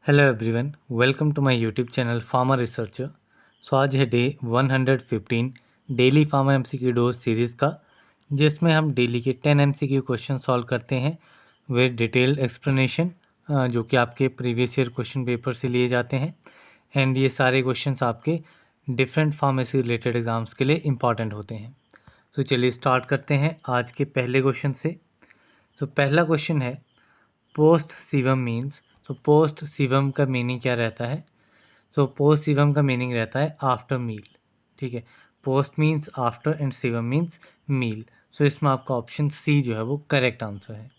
Hello everyone, welcome to my YouTube channel pharma researcher. So आज है day 115 daily pharma MCQ dose series का, जिसमें हम daily के 10 एमसीक्यू क्वेश्चन सॉल्व करते हैं विद डिटेल्ड एक्सप्लेनेशन, जो कि आपके प्रीवियस ईयर क्वेश्चन पेपर से लिए जाते हैं। एंड ये सारे क्वेश्चंस आपके डिफरेंट फार्मेसी रिलेटेड एग्जाम्स के लिए इम्पॉर्टेंट होते हैं। तो चलिए स्टार्ट करते हैं आज के पहले क्वेश्चन से। तो पहला क्वेश्चन है पोस्ट सीवम मीन्स। तो पोस्ट सीवम का मीनिंग क्या रहता है? तो पोस्ट सीवम का मीनिंग रहता है आफ्टर मील। ठीक है, पोस्ट मीन्स आफ्टर एंड सीवम मीन्स मील। सो इसमें आपका ऑप्शन सी जो है वो करेक्ट आंसर है।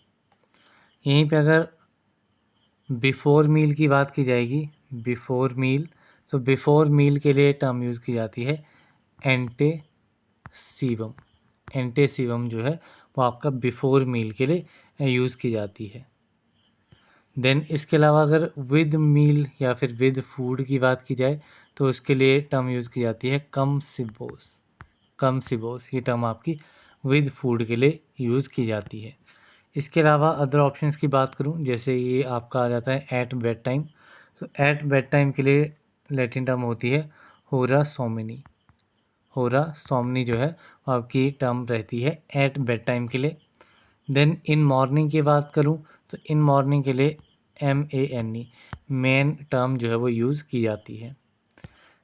यहीं पे अगर बिफोर मील की बात की जाएगी, बिफोर मील, तो बिफोर मील के लिए टर्म यूज़ की जाती है एंटे सीवम। एंटे सीवम जो है वो आपका बिफोर मील के लिए यूज़ की जाती है। देन इसके अलावा अगर विद मील या फिर विद फूड की बात की जाए तो उसके लिए टर्म यूज़ की जाती है कम सिबोस। कम सिबोस ये टर्म आपकी विद फूड के लिए यूज़ की जाती है। इसके अलावा अदर ऑप्शंस की बात करूं, जैसे ये आपका आ जाता है एट बेड टाइम। तो एट बेड टाइम के लिए लैटिन टर्म होती है होरा सोमिनी। होरा सोमनी जो है वो आपकी टर्म रहती है एट बेड टाइम के लिए। देन इन मॉर्निंग की बात करूं तो इन मॉर्निंग के लिए MANE मेन टर्म जो है वो यूज़ की जाती है।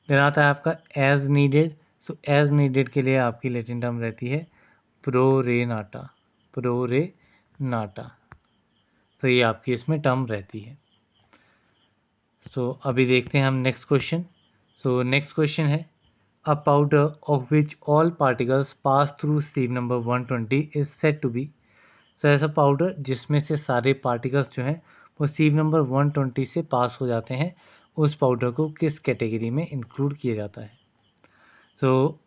देन आता है आपका as needed. So as needed के लिए आपकी लैटिन टर्म रहती है प्रोरेनाटा। प्रोरेनाटा, तो ये आपकी इसमें टर्म रहती है। सो अभी देखते हैं हम next question. So next question है a powder of which all particles pass through sieve number 120 is said to be. तो ऐसा पाउडर जिसमें से सारे पार्टिकल्स जो हैं वो सीव नंबर 120 से पास हो जाते हैं, उस पाउडर को किस कैटेगरी में इंक्लूड किया जाता है? तो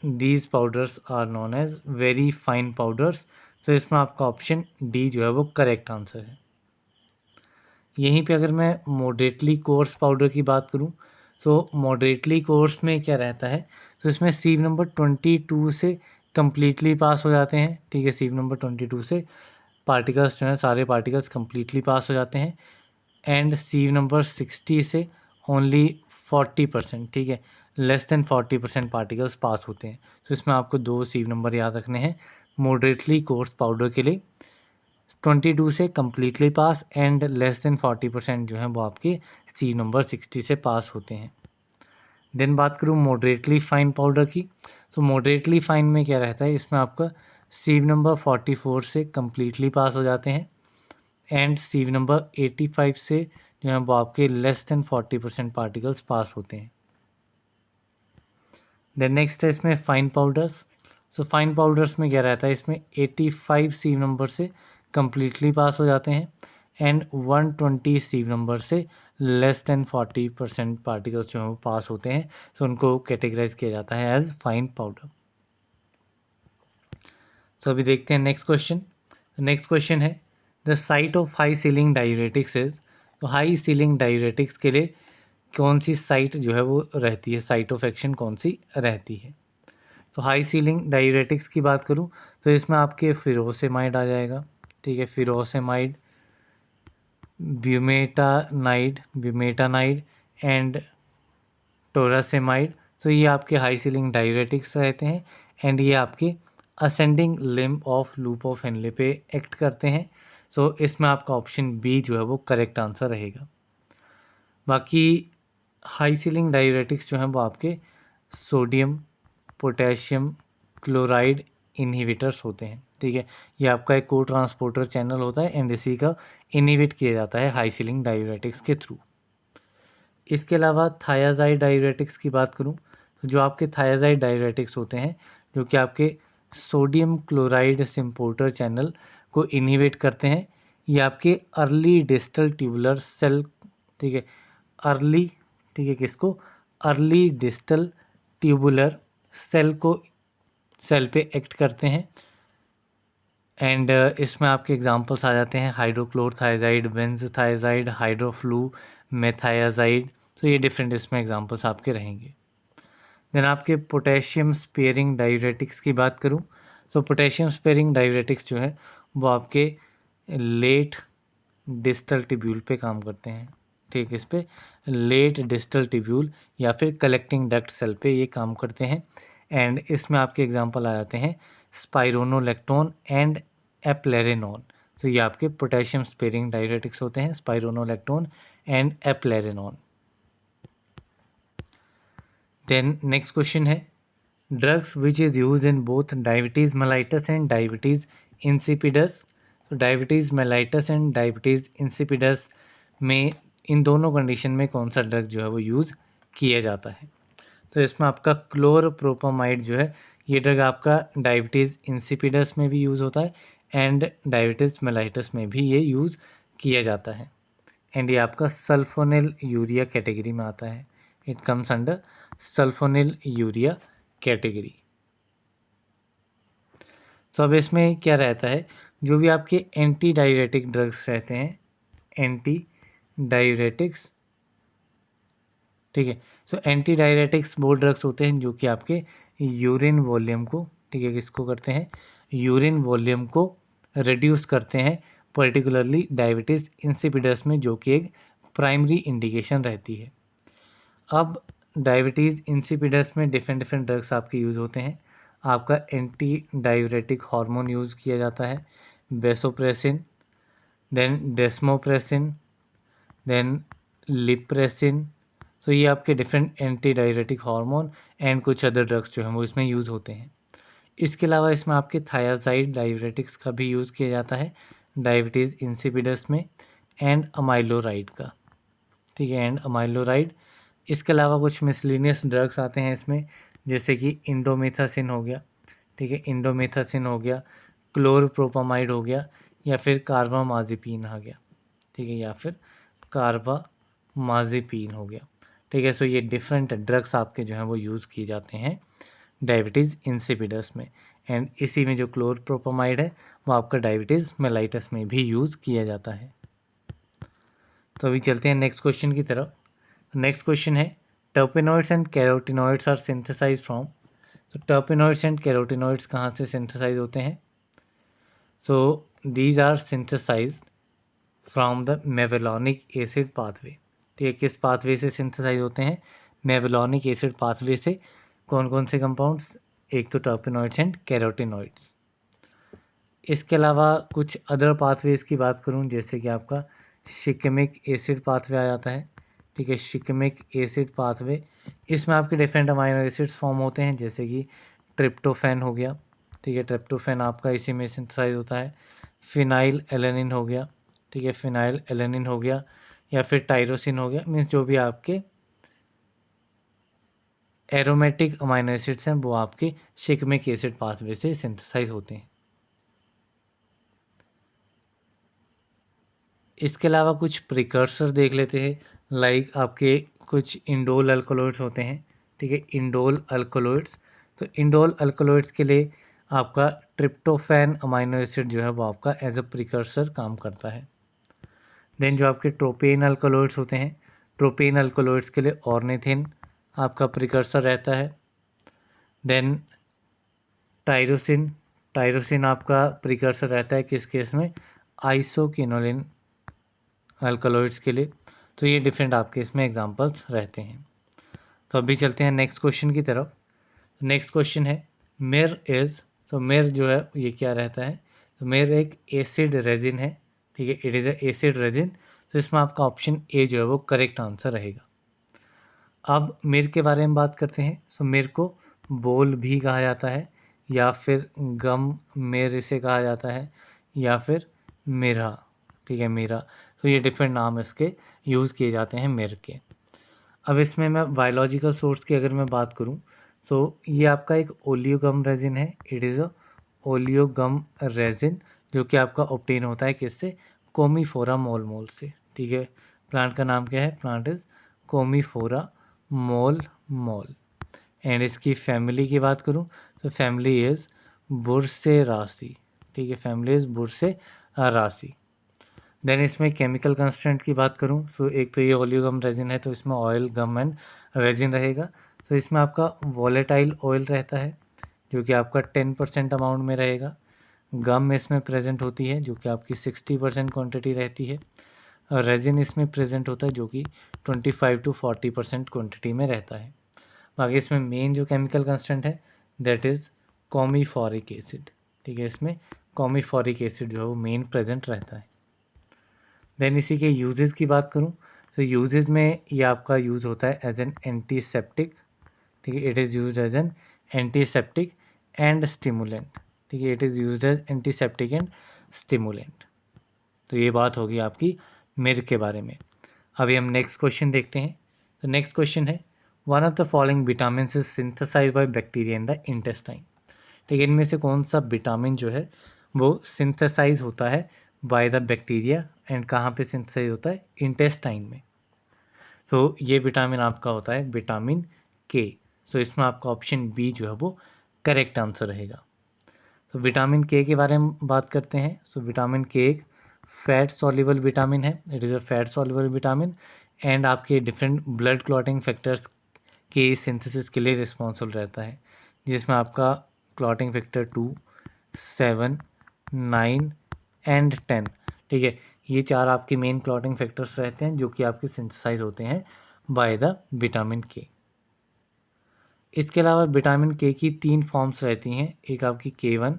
these powders are known as very fine powders. तो इसमें आपका ऑप्शन डी जो है वो करेक्ट आंसर है। यहीं पे अगर मैं मॉडरेटली कोर्स पाउडर की बात करूं तो मॉडरेटली कोर्स में क्या रहता है, तो इसमें सीव नंबर 22 से कम्प्लीटली पास हो जाते हैं। ठीक है, सीव नंबर 22 से पार्टिकल्स जो हैं सारे पार्टिकल्स कम्प्लीटली पास हो जाते हैं। एंड सीव नंबर 60 से ओनली 40%, ठीक है, लेस देन 40% पार्टिकल्स पास होते हैं। तो इसमें आपको दो सीव नंबर याद रखने हैं मॉडरेटली कोर्स पाउडर के लिए। 22 से completely pass and less than 40% जो है वो आपके सी नंबर 60 से पास होते हैं। देन बात करूँ मॉडरेटली फाइन पाउडर की, तो मॉडरेटली फाइन में क्या रहता है, इसमें आपका सीव नंबर 44 से कम्प्लीटली पास हो जाते हैं एंड सीव नंबर 85 से जो है वो आपके लेस देन 40% पार्टिकल्स पास होते हैं। देन नेक्स्ट है इसमें fine powders. So fine powders में क्या रहता है, इसमें 85 सीव नंबर से कम्प्लीटली पास हो जाते हैं एंड 120 सीव नंबर से लेस देन 40% पार्टिकल्स जो हैं वो पास होते हैं। सो उनको कैटेगराइज किया जाता है एज फाइन पाउडर। सो अभी देखते हैं नेक्स्ट क्वेश्चन। नेक्स्ट क्वेश्चन है the site of high ceiling diuretics is. तो हाई सीलिंग डायूरेटिक्स के लिए कौन सी साइट जो है वो रहती है, साइट ऑफ एक्शन कौन सी रहती है? तो हाई सीलिंग डायूरेटिक्स की बात करूं तो इसमें आपके फिरोसेमाइड आ जाएगा। ठीक है, फिरोसेमाइड, ब्यूमेटानाइड एंड टोरासेमाइड। तो ये आपके हाई सीलिंग डायूरेटिक्स रहते हैं एंड ये आपके ascending limb of loop of Henle पे एक्ट करते हैं। सो इसमें आपका ऑप्शन बी जो है वो करेक्ट आंसर रहेगा। बाकी हाई सीलिंग डायूरेटिक्स जो हैं वो आपके सोडियम पोटेशियम क्लोराइड इनहिबिटर्स होते हैं। ठीक है, ये आपका एक को ट्रांसपोर्टर चैनल होता है एंड इसी का इनहिबिट किया जाता है हाई सीलिंग डायूरेटिक्स के थ्रू। इसके अलावा थायाजाइड डायूरेटिक्स की बात करूं तो जो आपके थायाजाइड डायूरेटिक्स होते हैं जो कि आपके सोडियम क्लोराइड सिम्पोर्टर चैनल को इनहिबिट करते हैं, ये आपके अर्ली डिस्टल ट्यूबुलर सेल, ठीक है, अर्ली, ठीक है, किसको, अर्ली डिस्टल ट्यूबुलर सेल को, सेल पे एक्ट करते हैं। एंड इसमें आपके एग्जांपल्स आ जाते हैं हाइड्रोक्लोरथायाजाइड, बेंजथायाजाइड, हाइड्रोफ्लू मेथायाजाइड। तो ये डिफरेंट इसमें एग्जांपल्स आपके रहेंगे। देन आपके पोटेशियम स्पेयरिंग डायूरेटिक्स की बात करूं तो पोटेशियम स्पेयरिंग डायूरेटिक्स जो है वो आपके लेट डिस्टल ट्यूब्यूल पे काम करते हैं। ठीक, इस पे लेट डिस्टल ट्यूब्यूल या फिर कलेक्टिंग डक्ट सेल पे ये काम करते हैं। एंड इसमें आपके एग्जांपल आ जाते हैं स्पाइरोनोलेक्टोन एंड एप्लेरेनोन। तो ये आपके पोटेशियम स्पेयरिंग डायरेटिक्स होते हैं, spironolactone and eplerenone. Then next question है drugs which is use in both diabetes mellitus and diabetes insipidus. तो diabetes mellitus and diabetes insipidus में इन दोनों कंडीशन में कौन सा ड्रग जो है वो यूज़ किया जाता है। तो इसमें आपका क्लोरप्रोपामाइड जो है ये ड्रग आपका डायबिटीज़ इंसिपिडस में भी यूज़ होता है एंड डायबिटीज़ मेलाइटस में भी ये यूज़ किया जाता है। एंड ये आपका सल्फोनिल यूरिया कैटेगरी में आता है। It comes under sulphonyl urea category. तो अब इसमें क्या रहता है, जो भी आपके एंटी डायरेटिक ड्रग्स रहते हैं, एंटी डायरेटिक्स, ठीक है। सो एंटी डायरेटिक्स वो ड्रग्स होते हैं जो कि आपके यूरिन वॉल्यूम को, ठीक है, किसको करते हैं, यूरिन वॉल्यूम को रिड्यूस करते हैं, पर्टिकुलरली डायबिटीज़ इंसिपिडस में, जो कि एक प्राइमरी इंडिकेशन रहती है। अब डायबिटीज़ इंसिपिडस में डिफरेंट डिफरेंट ड्रग्स आपके यूज़ होते हैं। आपका एंटी डायरेटिक हार्मोन यूज़ किया जाता है, बेसोप्रेसिन, देन डेस्मोप्रेसिन, देन लिप्रेसिन। तो ये आपके different anti diuretic hormone and कुछ अदर ड्रग्स जो हैं वो इसमें यूज़ होते हैं। इसके अलावा इसमें आपके थायाजाइड डायरेटिक्स का भी यूज़ किया जाता है डायबिटीज़ इंसिपिडस में, एंड अमाइलोराइड का, ठीक है, एंड अमाइलोराइड। इसके अलावा कुछ मिसलिनियस ड्रग्स आते हैं इसमें, जैसे कि इंडोमेथासिन हो गया, ठीक है, इंडोमेथासिन हो गया, क्लोरप्रोपामाइड हो गया, या फिर कार्बामाज़ेपिन आ गया, ठीक है, या फिर कार्बामाज़ेपिन हो गया, ठीक है। सो ये डिफरेंट ड्रग्स आपके जो हैं वो यूज़ किए जाते हैं डायबिटीज़ इंसिपिडस में। एंड इसी में जो क्लोरप्रोपामाइड है वो आपका डायबिटीज़ मेलाइटस में भी यूज़ किया जाता है। तो अभी चलते हैं नेक्स्ट क्वेश्चन की तरफ। नेक्स्ट क्वेश्चन है terpenoids and carotenoids are synthesize from. तो टर्पेनॉइड्स एंड कैरोटिनॉइड्स कहाँ से सिंथेसाइज होते हैं? So these are synthesized from the mevalonic acid pathway. ठीक है, किस पाथवे से सिंथेसाइज होते हैं? मेवेलॉनिक एसिड पाथवे से। कौन कौन से कंपाउंड्स? एक तो टर्पेनॉइड्स एंड कैरोटिनॉइड्स। इसके अलावा कुछ अदर पाथवेज की बात करूं, जैसे कि आपका शिकेमिक एसिड पाथवे आ जाता है, ठीक है, शिकेमिक एसिड पाथवे। इसमें आपके डिफरेंट अमाइनो एसिड्स फॉर्म होते हैं, जैसे कि ट्रिप्टोफैन हो गया, ठीक है, ट्रिप्टोफैन आपका इसी में सिंथेसाइज होता है। फिनाइल एलेनिन हो गया, ठीक है, फिनाइल एलेनिन हो गया, या फिर टायरोसिन हो गया। मीन्स जो भी आपके एरोमेटिक अमाइनो एसिड्स हैं वो आपके शिकेमिक एसिड पाथवे से सिंथेसाइज होते हैं। इसके अलावा कुछ प्रिकर्सर देख लेते हैं, लाइक आपके कुछ इंडोल अल्कोलॉइड्स होते हैं, ठीक है, इंडोल अल्कोलॉइड्स। तो इंडोल अल्कोलॉइड्स के लिए आपका ट्रिप्टोफैन अमाइनो एसिड जो है वो आपका एज अ प्रिकर्सर काम करता है। देन जो आपके ट्रोपेन अल्कोलॉइड्स होते हैं, ट्रोपेन अल्कोलॉइड्स के लिए ऑर्निथिन आपका प्रिकर्सर रहता है। देन टायरोसिन, टायरोसिन आपका प्रिकर्सर रहता है किस केस में? आइसोकिनोलिन अल्कलॉइड्स के लिए। तो ये डिफरेंट आपके इसमें एग्जांपल्स रहते हैं। तो अभी चलते हैं नेक्स्ट क्वेश्चन की तरफ। नेक्स्ट क्वेश्चन है मिर इज़। तो मिर जो है ये क्या रहता है? तो मिर एक एसिड रेजिन है, ठीक है, it is a acid resin. तो इसमें आपका ऑप्शन ए जो है वो करेक्ट आंसर रहेगा। अब मिर के बारे में बात करते हैं। सो मिर को बोल भी कहा जाता है, या फिर गम मिर इसे कहा जाता है, या फिर मिरा, ठीक है, मिरा। तो ये डिफरेंट नाम इसके यूज़ किए जाते हैं मिर के। अब इसमें मैं बायोलॉजिकल सोर्स की अगर मैं बात करूं, तो ये आपका एक ओलियोगम रेजिन है। It is a oleo-gum resin, जो कि आपका ऑब्टेन होता है किससे? कोमीफोरा मोल मोल से, ठीक है। प्लांट का नाम क्या है? Plant is Commiphora molmol. And इसकी फैमिली की बात करूं, तो फैमिली इज़ बुरसेरासी, ठीक है, फैमिली इज़ बुरसेरासी। देन इसमें केमिकल कंस्टेंट की बात करूं, सो एक तो ये ओलियोगम रेजिन है, तो इसमें ऑयल गम एंड रेजिन रहेगा। सो इसमें आपका वॉलेटाइल ऑयल रहता है, जो कि आपका 10% अमाउंट में रहेगा। गम इसमें प्रेजेंट होती है, जो कि आपकी 60% क्वांटिटी रहती है। रेजिन इसमें प्रेजेंट होता है जो कि 25 to 40% क्वांटिटी में रहता है। बाकी इसमें मेन जो केमिकल कंस्टेंट है दैट इज़ कॉमीफोरिक एसिड, ठीक है, इसमें कॉमीफोरिक एसिड जो है वो मेन प्रेजेंट रहता है। देन इसी के यूजेस की बात करूँ तो यूजेस में ये आपका यूज़ होता है एज एन एंटीसेप्टिक, ठीक है, it is used as an antiseptic and stimulant, ठीक है, it is used as antiseptic and stimulant. तो ये बात होगी आपकी मिर्ग के बारे में। अभी हम नेक्स्ट क्वेश्चन देखते हैं। तो नेक्स्ट क्वेश्चन है one of the following vitamin is synthesize by bacteria in the intestine, ठीक है, इनमें से कौन सा विटामिन जो है वो सिंथेसाइज होता है बाय द बैक्टीरिया एंड कहाँ पे सिंथेसाइज होता है, इंटेस्टाइन में। तो ये विटामिन आपका होता है विटामिन के। सो इसमें आपका ऑप्शन बी जो है वो करेक्ट आंसर रहेगा। तो विटामिन के बारे में बात करते हैं। सो विटामिन के एक फैट सॉल्युबल विटामिन है, it is a fat soluble vitamin and आपके डिफरेंट ब्लड क्लॉटिंग फैक्टर्स के सिंथेसिस के लिए रिस्पॉन्सिबल रहता है, जिसमें आपका क्लॉटिंग फैक्टर 2, 7, 9 एंड 10, ठीक है, ये चार आपके मेन क्लॉटिंग फैक्टर्स रहते हैं जो कि आपके सिंथेसाइज होते हैं बाय द विटामिन के। इसके अलावा विटामिन के की 3 फॉर्म्स रहती हैं, एक आपकी K1,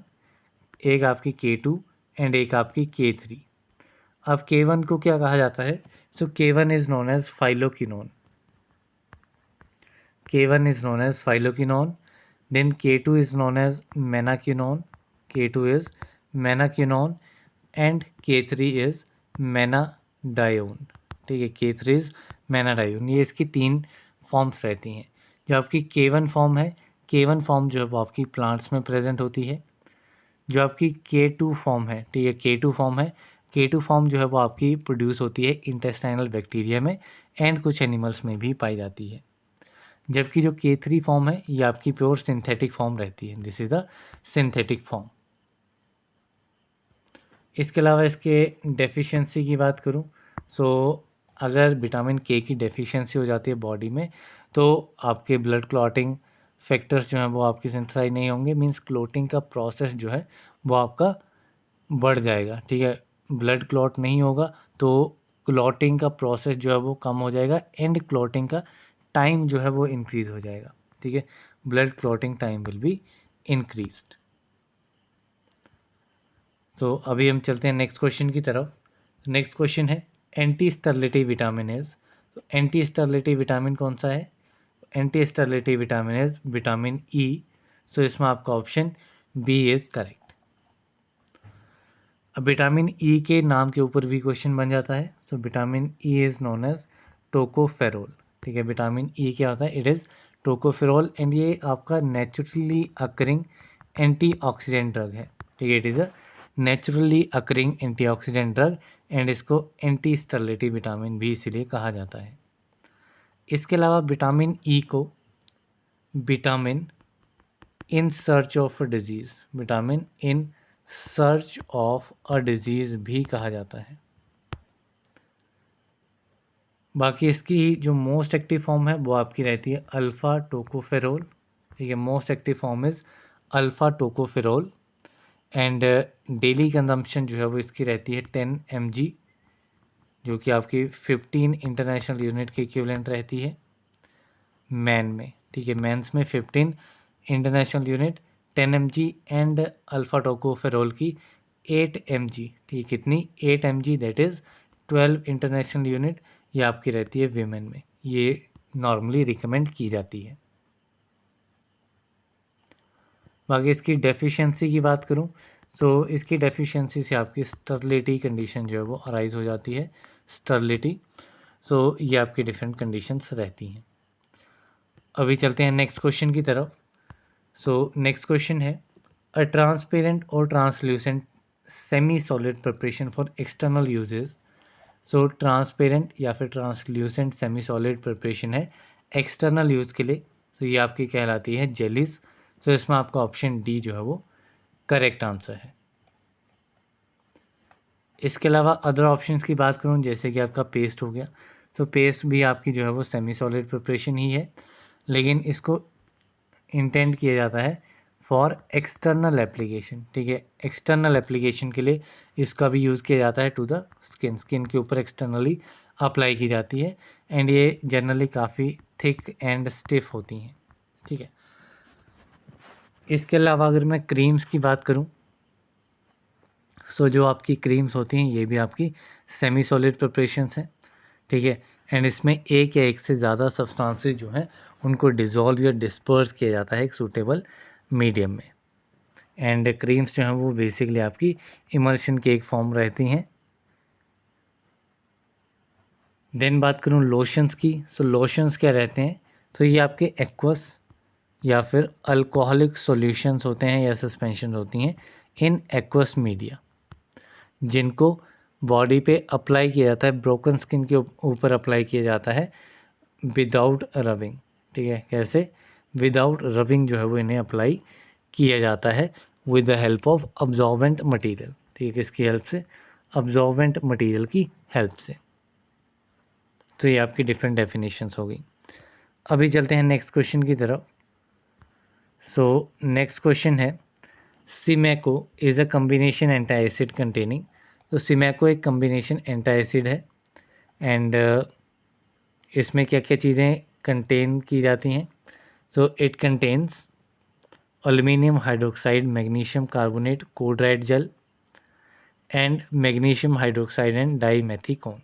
एक आपकी K2 एंड एक आपकी K3। अब K1 को क्या कहा जाता है? So K1 is known as phylloquinone, K1 is known as phyloquinone, then K2 is known as menaquinone, K2 is menaquinone and K3 is menadione, ठीक है, K3 is menadione। ये इसकी 3 फॉर्म्स रहती हैं। जो आपकी K1 फॉर्म है, K1 फॉर्म जो है वो आपकी प्लांट्स में प्रेजेंट होती है। जो आपकी K2 फॉर्म है, ठीक है, K2 फॉर्म है, K2 फॉर्म जो है वो आपकी प्रोड्यूस होती है इंटेस्टाइनल बैक्टीरिया में एंड कुछ एनिमल्स में भी पाई जाती है। जबकि जो K3 फॉर्म है ये आपकी प्योर सिंथेटिक फॉर्म रहती है, this is the synthetic form. इसके अलावा इसके डेफिशिएंसी की बात करूं सो अगर विटामिन के की डेफिशिएंसी हो जाती है बॉडी में तो आपके ब्लड क्लॉटिंग फैक्टर्स जो हैं वो आपकी सिंथेसाइज नहीं होंगे, मींस क्लॉटिंग का प्रोसेस जो है वो आपका बढ़ जाएगा, ठीक है, ब्लड क्लॉट नहीं होगा तो क्लॉटिंग का प्रोसेस जो है वो कम हो जाएगा एंड क्लॉटिंग का टाइम जो है वो इंक्रीज़ हो जाएगा, ठीक है, blood clotting time will be increased. तो अभी हम चलते हैं नेक्स्ट क्वेश्चन की तरफ। नेक्स्ट क्वेश्चन है एंटी स्टरलिटी विटामिन इज, तो एंटी स्टरलिटी विटामिन कौन सा है? Anti sterility vitamin is vitamin E. So इसमें आपका ऑप्शन बी इज़ करेक्ट। अब विटामिन ई के नाम के ऊपर भी क्वेश्चन बन जाता है। So vitamin E is known as tocopherol, ठीक है, विटामिन ई क्या होता है? इट इज़ टोकोफेरोल एंड ये आपका नेचुरली अकरिंग एंटीऑक्सीडेंट ड्रग है, ठीक है, it is a naturally occurring antioxidant drug and इसको एंटी स्टरलिटी विटामिन भी इसीलिए कहा जाता है। इसके अलावा विटामिन ई को vitamin in search of a disease, vitamin in search of a disease भी कहा जाता है। बाकी इसकी जो मोस्ट एक्टिव फॉर्म है वो आपकी रहती है अल्फ़ा टोकोफेरोल, ठीक है, most active form is alpha tocopherol and daily consumption जो है वो इसकी रहती है 10 mg, जो कि आपकी 15 इंटरनेशनल यूनिट के इक्विवेलेंट रहती है मैन में, ठीक है, मैंस में 15 international unit 10 mg and alpha tocopherol की 8 mg, ठीक है, कितनी 8 mg that is 12 international unit, ये आपकी रहती है वीमेन में, ये नॉर्मली रिकमेंड की जाती है। बाकी इसकी डेफिशिएंसी की बात करूं तो इसकी डेफिशिएंसी से आपकी स्टरलिटी कंडीशन जो है वो अराइज हो जाती है, स्टरलिटी। सो ये आपकी डिफरेंट कंडीशंस रहती हैं। अभी चलते हैं नेक्स्ट क्वेश्चन की तरफ। सो नेक्स्ट क्वेश्चन है अ ट्रांसपेरेंट और translucent semi solid preparation for external uses. So transparent या फिर ट्रांसल्यूसेंट सेमी सॉलिड प्रिपरेशन है एक्सटर्नल यूज़ के लिए, तो ये आपकी कहलाती है जेलीज। तो इसमें आपका ऑप्शन डी जो है वो करेक्ट आंसर है। इसके अलावा अदर ऑप्शंस की बात करूं जैसे कि आपका पेस्ट हो गया, तो पेस्ट भी आपकी जो है वो सेमी सॉलिड प्रिपरेशन ही है, लेकिन इसको इंटेंड किया जाता है फॉर एक्सटर्नल एप्लीकेशन, ठीक है, एक्सटर्नल एप्लीकेशन के लिए इसका भी यूज़ किया जाता है टू द स्किन के ऊपर एक्सटर्नली अप्लाई की जाती है एंड ये जनरली काफ़ी थिक एंड स्टिफ होती हैं, ठीक है। इसके अलावा अगर मैं क्रीम्स की बात करूं, सो जो आपकी क्रीम्स होती हैं ये भी आपकी सेमी सॉलिड प्रिपरेशंस हैं, ठीक है। एंड इसमें एक या एक से ज़्यादा सब्सटेंसेस जो हैं उनको डिज़ोल्व या डिस्पर्स किया जाता है एक सूटेबल मीडियम में। एंड क्रीम्स जो हैं वो बेसिकली आपकी इमल्शन की एक फॉर्म रहती हैं। देन बात करूँ लोशंस की, सो लोशंस क्या रहते हैं, तो ये आपके एक्वस या फिर अल्कोहलिक सॉल्यूशंस होते हैं या सस्पेंशन होती हैं इन एक्वस मीडिया, जिनको बॉडी पे अप्लाई किया जाता है, ब्रोकन स्किन के ऊपर अप्लाई किया जाता है विदाउट रबिंग, ठीक है। कैसे? विदाउट रबिंग जो है वो इन्हें अप्लाई किया जाता है with the help of absorbent material, ठीक है। किसकी हेल्प से? अब्जॉर्बेंट मटेरियल की हेल्प से। तो ये आपकी डिफरेंट डेफिनेशंस हो गई। अभी चलते हैं नेक्स्ट क्वेश्चन की तरफ। सो नेक्स्ट क्वेश्चन है Simeco is a combination anti acid containing. तो सिमैको एक कम्बिनेशन एंटी एसिड है एंड इसमें क्या क्या चीज़ें कंटेन की जाती हैं। So it contains aluminium hydroxide, magnesium carbonate, codried gel and magnesium hydroxide and dimethicone.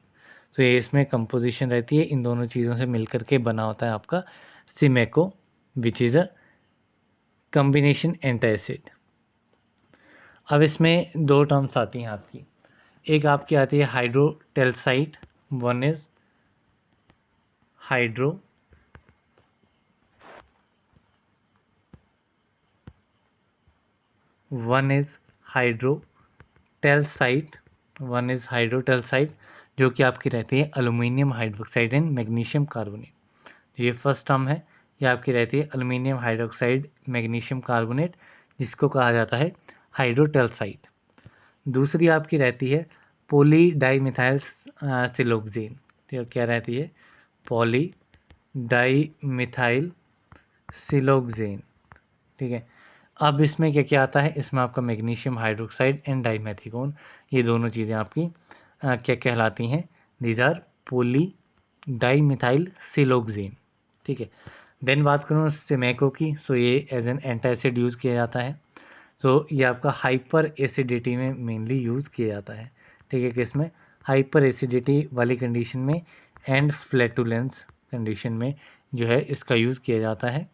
तो ये इसमें कंपोजिशन रहती है, इन दोनों चीज़ों से मिलकर के बना होता है आपका Simeco which is a combination anti acid. अब इसमें दो टर्म्स आती हैं आपकी, एक आपकी आती है hydrotalcite, one is hydro one is hydrotalcite one is hydrotalcite जो कि आपकी रहती है aluminium hydroxide and magnesium carbonate. ये फर्स्ट टर्म है, ये आपकी रहती है एल्युमिनियम हाइड्रोक्साइड मैग्नीशियम कार्बोनेट, जिसको कहा जाता है हाइड्रोटेल्साइड। दूसरी आपकी रहती है पॉली डाईमिथाइल सिलोक्सेन, तो क्या रहती है? पॉली डाईमिथाइल सिलोक्सेन, ठीक है। अब इसमें क्या क्या आता है, इसमें आपका मैग्नीशियम हाइड्रोक्साइड एंड डाईमेथिकोन, ये दोनों चीज़ें आपकी क्या कहलाती हैं? These are poly dimethyl siloxane, ठीक है। देन बात करूँ सिमैको की, सो ये एज एन एंटासिड यूज़ किया जाता है। तो ये आपका हाइपर एसिडिटी में मेनली यूज़ किया जाता है, ठीक है। किसमें? हाइपर एसिडिटी वाली कंडीशन में एंड फ्लैटुलेंस कंडीशन में जो है इसका यूज़ किया जाता है।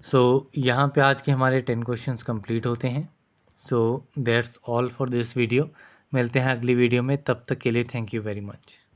सो यहाँ पे आज के हमारे 10 क्वेश्चंस कंप्लीट होते हैं। So that's all for this video. मिलते हैं अगली वीडियो में, तब तक के लिए थैंक यू वेरी मच।